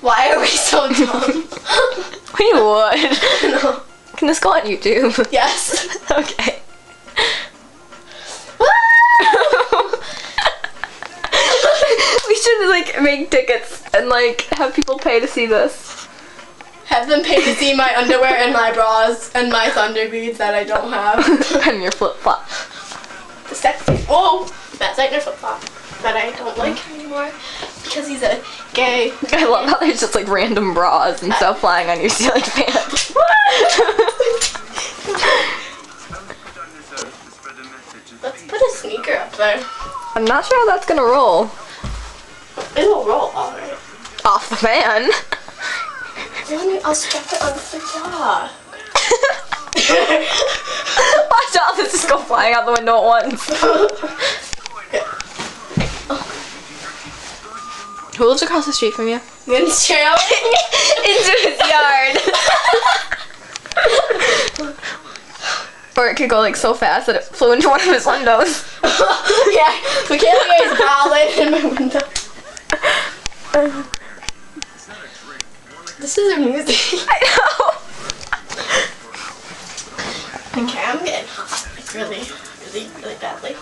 Why are we so dumb? We would. No. Can this go on YouTube? Yes. Okay. We should like make tickets and like have people pay to see this. Have them pay to see my underwear and my bras and my thunder beads that I don't have. And your flip flop. The sexy. Whoa! Matt Zeitner flip flop that I don't like anymore because he's a gay. I love how there's just like random bras and stuff flying on your ceiling fan. Let's put a sneaker up there. I'm not sure how that's gonna roll. It'll roll alright. Off the fan. I'll strap it on the dog. Watch out, this just go flying out the window at once. Who lives across the street from you? Vince Trail Into his yard. Or it could go like so fast that it flew into one of his windows. Yeah, Michaela is growling in my window. This is amusing. I know. Okay, I'm getting hot, like really badly.